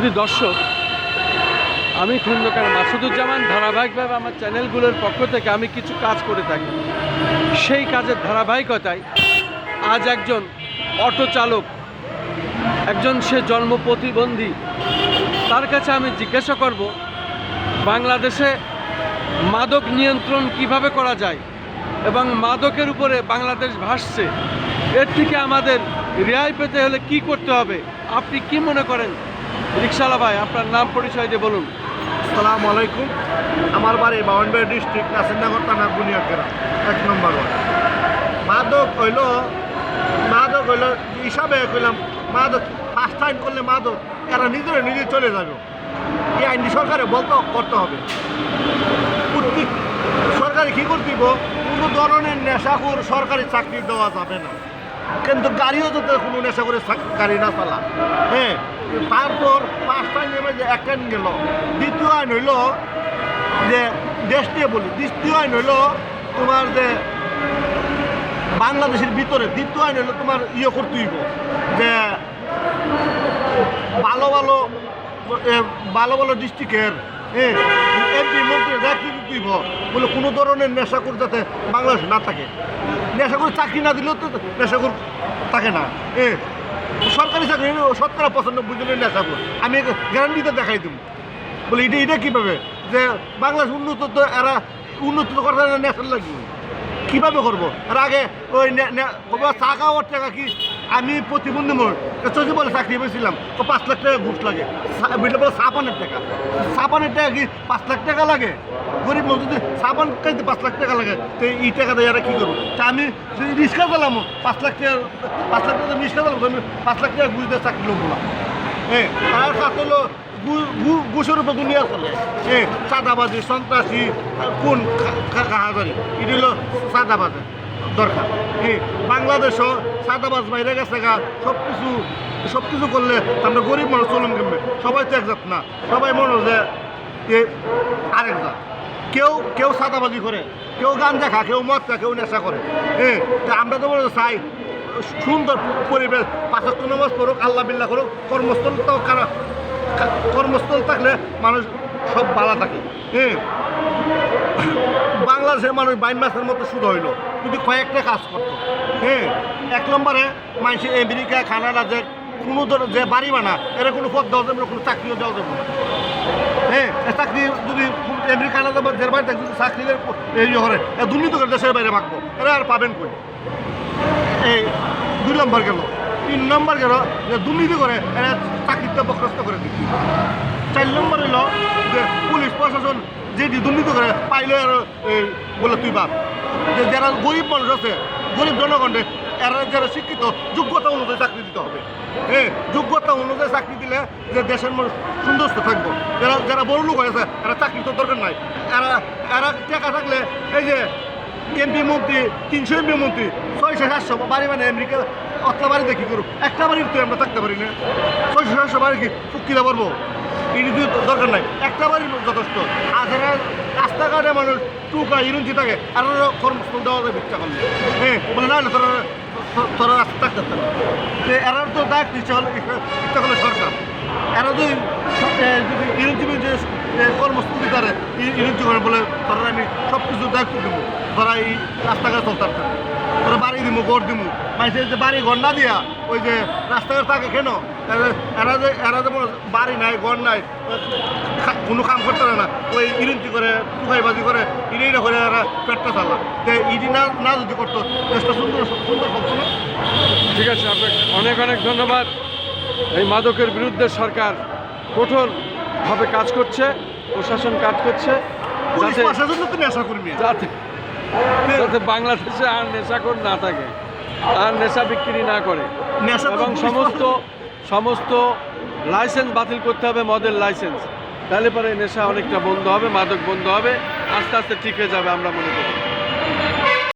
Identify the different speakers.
Speaker 1: সুধী দর্শক, আমি খন্দকার মাসুদুজ্জামান। ধারাবাহিকভাবে আমার চ্যানেলগুলোর পক্ষ থেকে আমি কিছু কাজ করে থাকি। সেই কাজের ধারাবাহিকতায় আজ একজন অটো চালক, সে জন্ম প্রতিবন্ধী, তার কাছে আমি জিজ্ঞাসা করব বাংলাদেশে মাদক নিয়ন্ত্রণ কিভাবে করা যায় এবং মাদকের উপরে বাংলাদেশ ভাসছে, এর থেকে আমাদের রেহাই পেতে হলে কি করতে হবে, আপনি কি মনে করেন? রিকশাওয়ালা ভাই, আপনার নাম পরিচয় দিয়ে বলুন।
Speaker 2: আসসালামু আলাইকুম। আমার বাড়ি বাউন্ডারি ডিস্ট্রিক্ট নাসিরনগর থানা বুনিয়াদগড়া 1 নম্বর ওয়ার্ড। মাদক হইল হিসাবে কইলাম, মাদক ফার্স্ট টাইম করলে মাদক এরা নিজে চলে যাবে। এই আইনটি সরকারে করতে হবে। প্রত্যেক সরকারে কী করতে দিব, কোনো ধরনের নেশাখোর সরকারি চাকরি দেওয়া যাবে না, কিন্তু গাড়িও যাতে কোনো নেশা করে গাড়ি না চালা। হ্যাঁ, তারপর ফার্স্ট টাইম নেমে যে এক আইন গেল, দ্বিতীয় আইন হইল যে দেশ নিয়ে বলি, দ্বিতীয় আইন হইল তোমার যে বাংলাদেশের ভিতরে, দ্বিতীয় আইন হইল তোমার করতে হইব যে ভালো ভালো ডিস্ট্রিক্টের এমপি মন্ত্রী চাকরি দিতে হইব বলে কোনো ধরনের নেশাখোর যাতে বাংলাদেশ না থাকে। নেশাখোর চাকরি না দিলেও তো নেশাখোর থাকে না। সরকারি চাকরি 70-95 জনের নেশাখোর, আমি গ্যারান্টিতে দেখাই দেব। বলে এটা কীভাবে যে বাংলাদেশ উন্নত, তো এরা উন্নত করতে নেশার লাগবে কীভাবে করবো? আর আগে ওই চা খাওয়ার টাকা কি, আমি প্রতিবন্ধী মোড় চৌধুরী বলে চাকরি পেয়েছিলাম, তো 5 লাখ টাকা ঘুষ লাগে। বলে সাবানের টাকা কি 5 লাখ টাকা লাগে? গরিব মানুষ যদি সাবান খাইতে 5 লাখ টাকা লাগে, তো এই টাকা দিয়ে এরা কী করবো? তা আমি যদি রিক্সা চালাম 5 লাখ টাকা রিক্সা চালাবো, আমি 5 লাখ টাকা ঘুষ দিয়ে চাকরি লোক বললাম। হ্যাঁ, তার সাথে হলো ঘুষের উপর দুনিয়া চলে। চাঁদাবাজি, সন্ত্রাসী, কোন কাহাজারি, এটা হলো চাঁদাবাজি দরকার। বাংলাদেশও চাঁদাবাজ বাইরে গেছে গা, সব কিছু করলে আমরা গরিব মানুষ চলুন কেমবে? সবাই তো একজাত না, সবাই মনে যে আরেক জাত। কেউ চাঁদাবাজি করে, কেউ গাঞ্জা খা, কেউ মদ খা, কেউ নেশা করে। তা আমরা তো মনে চাই সুন্দর পরিবেশ, 5 ওয়াক্ত নামাজ পড়ুক, আল্লাহ বিল্লাহ করুক, কর্মস্থল থাকলে মানুষ সব ভালো থাকে। বাংলাদেশের মানুষ 22 মাসের মতো শুরু হইল যদি কয়েকটা কাজ করতো। 1 নম্বরে মানুষের আমেরিকা, কানাডা যে কোনো যে বাড়ি বানা, এরা কোনো পদ দেওয়া যাবে না, কোনো চাকরিও দেওয়া যাবে না। চাকরি যদি আমেরিকা, কানাডা বা যে বাড়িতে যদি চাকরি করে দুর্নীতি করে দেশের বাইরে ভাগবো, এরা আর পাবেন কই? 2 নম্বর গেল। 3 নম্বর গেল যে দুর্নীতি করে এরা চাকরিটা বরখাস্ত করে দিচ্ছি। 4 নম্বর হইল যে পুলিশ প্রশাসন যেটি দুর্নীতি করে পাইলে আর বলে তুই বাপ। যে যারা গরিব মানুষ আছে, গরিব জনগণে এরা যারা শিক্ষিত, যোগ্যতা অনুযায়ী চাকরি দিতে হবে। যোগ্যতা অনুযায়ী চাকরি দিলে যে দেশের মানুষ সুন্দর থাকবো। যারা বড় লোক হয়েছে, এরা চাকরি তো দরকার নাই। এরা টাকা থাকলে এই যে এমপি মন্ত্রী, 300 এমপি মন্ত্রী, 600-700 বাড়ি মানে আমেরিকা অত বাড়িতে কী করুক? একটা বাড়ির তো আমরা থাকতে পারি না। 600-700 বাড়ি কি চুক্তিটা পারবো? এটি দরকার নাই, একটা বাড়ির যথেষ্ট। আর যারা রাস্তাঘাটে মানুষ টুকা ইরুঞ্চি থাকে, আর কর্মস্থল দেওয়া যায় ভিক্ষা করলে। বলে না তোরা রাস্তা থাকতে পারে। এরার তো দায়িত্ব ইচ্ছা করলে সরকার। এরা যদি ইরুঞ্চি যে কর্মস্থল দিতে পারে, ইরুঞ্চি করে বলে তোরা আমি সব কিছু দায়িত্ব দেবো, তোরা এই রাস্তাঘাট চলতে পারতে, তোরা বাড়ি দিব, ঘর দিব। মানুষের যে বাড়ি ঘর না দিয়া ওই যে রাস্তাঘাট থাকে কেন? এরা যেমন বাড়ি নাই, ঘর নাই, কোনো কাম করতে পারে না, ওই ইরুঞ্চি করে, টুকাইবাজি করে, ইটা করে এরা পেটটা চালা। তো ইডি না যদি করতো, দেশটা সুন্দর করতো না।
Speaker 1: ঠিক আছে, আপনাকে অনেক ধন্যবাদ। এই মাদকের বিরুদ্ধে সরকার কঠোরভাবে কাজ করছে, প্রশাসন কাজ করছে, যাতে বাংলাদেশে আর নেশাখোর না থাকে, আর নেশা বিক্রি না করে, এবং সমস্ত লাইসেন্স বাতিল করতে হবে, মদের লাইসেন্স। তাহলে পরে নেশা অনেকটা বন্ধ হবে, মাদক বন্ধ হবে, আস্তে আস্তে ঠিক হয়ে যাবে আমরা মনে করি।